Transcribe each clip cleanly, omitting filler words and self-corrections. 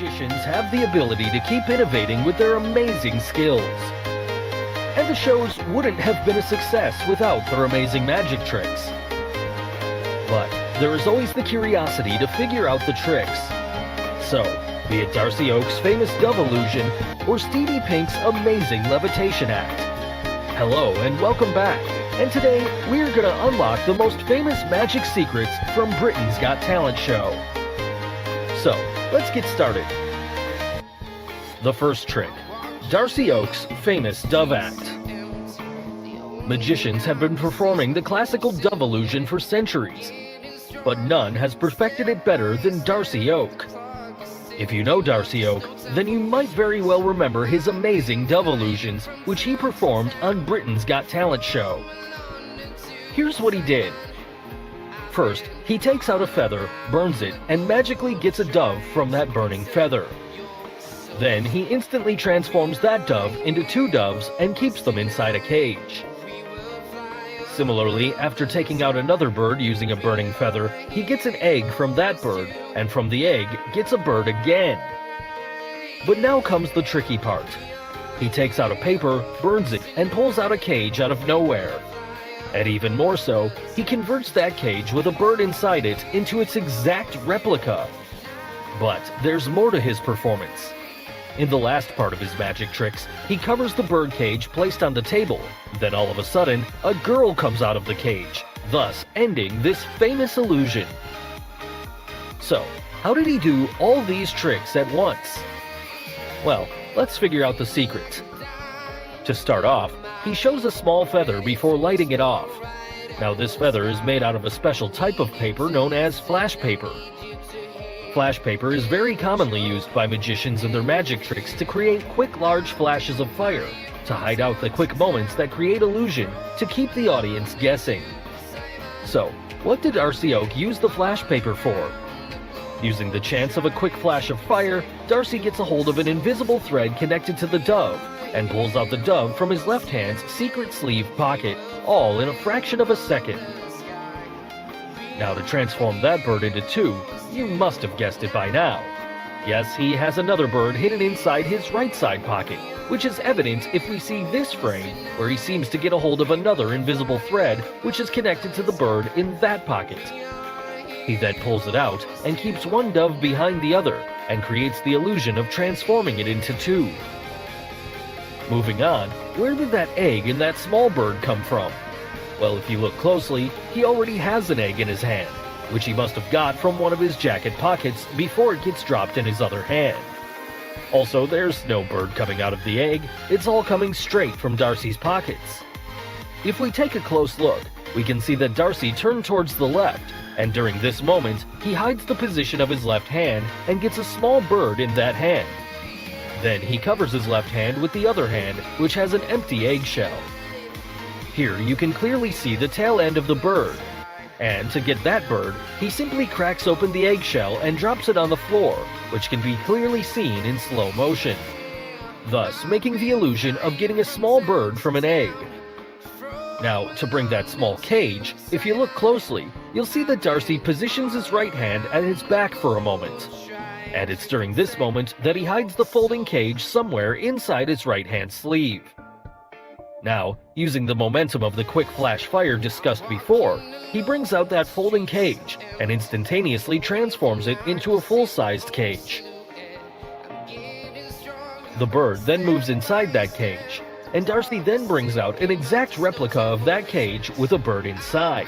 Magicians have the ability to keep innovating with their amazing skills. And the shows wouldn't have been a success without their amazing magic tricks. But there is always the curiosity to figure out the tricks. So, be it Darcy Oak's famous dove illusion or Stevie Pink's amazing levitation act. Hello and welcome back. And today, we're gonna unlock the most famous magic secrets from Britain's Got Talent show. So, let's get started. The first trick, Darcy Oak's famous dove act. Magicians have been performing the classical dove illusion for centuries, but none has perfected it better than Darcy Oak. If you know Darcy Oak, then you might very well remember his amazing dove illusions, which he performed on Britain's Got Talent show. Here's what he did. First, he takes out a feather, burns it, and magically gets a dove from that burning feather. Then he instantly transforms that dove into two doves and keeps them inside a cage. Similarly, after taking out another bird using a burning feather, he gets an egg from that bird, and from the egg gets a bird again. But now comes the tricky part. He takes out a paper, burns it, and pulls out a cage out of nowhere. And even more so, he converts that cage with a bird inside it into its exact replica. But there's more to his performance. In the last part of his magic tricks, he covers the bird cage placed on the table. Then all of a sudden, a girl comes out of the cage, thus ending this famous illusion. So, how did he do all these tricks at once? Well, let's figure out the secret. To start off, he shows a small feather before lighting it off. Now this feather is made out of a special type of paper known as flash paper. Flash paper is very commonly used by magicians in their magic tricks to create quick large flashes of fire, to hide out the quick moments that create illusion, to keep the audience guessing. So, what did Darcy Oak use the flash paper for? Using the chance of a quick flash of fire, Darcy gets a hold of an invisible thread connected to the dove, and pulls out the dove from his left hand's secret sleeve pocket, all in a fraction of a second. Now to transform that bird into two, you must have guessed it by now. Yes, he has another bird hidden inside his right side pocket, which is evident if we see this frame, where he seems to get a hold of another invisible thread, which is connected to the bird in that pocket. He then pulls it out and keeps one dove behind the other, and creates the illusion of transforming it into two. Moving on, where did that egg in that small bird come from? Well, if you look closely, he already has an egg in his hand, which he must have got from one of his jacket pockets before it gets dropped in his other hand. Also, there's no bird coming out of the egg, it's all coming straight from Darcy's pockets. If we take a close look, we can see that Darcy turned towards the left, and during this moment, he hides the position of his left hand and gets a small bird in that hand. Then he covers his left hand with the other hand, which has an empty eggshell. Here you can clearly see the tail end of the bird. And to get that bird, he simply cracks open the eggshell and drops it on the floor, which can be clearly seen in slow motion, thus making the illusion of getting a small bird from an egg. Now, to bring that small cage, if you look closely, you'll see that Darcy positions his right hand at his back for a moment. And it's during this moment that he hides the folding cage somewhere inside his right hand sleeve. Now, using the momentum of the quick flash fire discussed before, he brings out that folding cage and instantaneously transforms it into a full-sized cage. The bird then moves inside that cage, and Darcy then brings out an exact replica of that cage with a bird inside.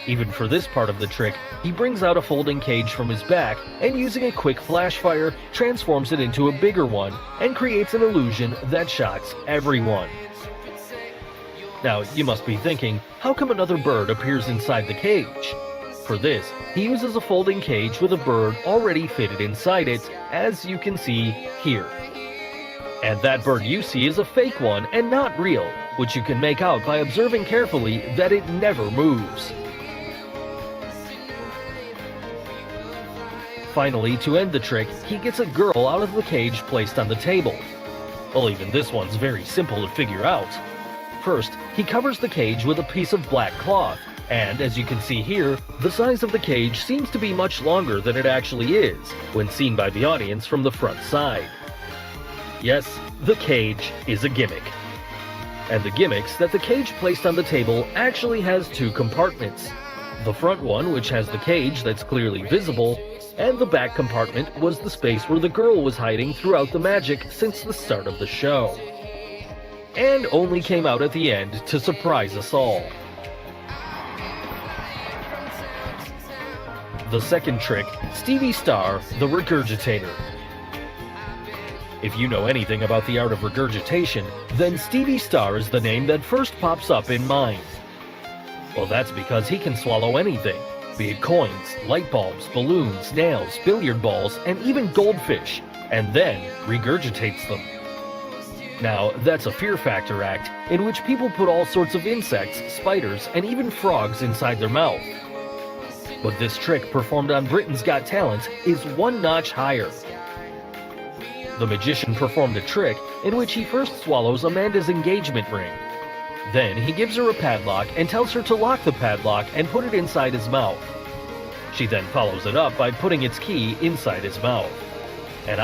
Even for this part of the trick, he brings out a folding cage from his back and using a quick flash fire, transforms it into a bigger one and creates an illusion that shocks everyone. Now, you must be thinking, how come another bird appears inside the cage? For this, he uses a folding cage with a bird already fitted inside it, as you can see here. And that bird you see is a fake one and not real, which you can make out by observing carefully that it never moves. Finally, to end the trick, he gets a girl out of the cage placed on the table. Well, even this one's very simple to figure out. First, he covers the cage with a piece of black cloth, And as you can see here, the size of the cage seems to be much longer than it actually is when seen by the audience from the front side. Yes, the cage is a gimmick. And the gimmicks that the cage placed on the table actually has two compartments. The front one, which has the cage that's clearly visible, and the back compartment was the space where the girl was hiding throughout the magic since the start of the show. And only came out at the end to surprise us all. The second trick, Stevie Star, the Regurgitator. If you know anything about the art of regurgitation, then Stevie Star is the name that first pops up in mind. Well, that's because he can swallow anything, be it coins, light bulbs, balloons, nails, billiard balls, and even goldfish, and then regurgitates them. Now, that's a Fear Factor act in which people put all sorts of insects, spiders, and even frogs inside their mouth. But this trick performed on Britain's Got Talent is one notch higher. The magician performed a trick in which he first swallows Amanda's engagement ring. Then he gives her a padlock and tells her to lock the padlock and put it inside his mouth. She then follows it up by putting its key inside his mouth.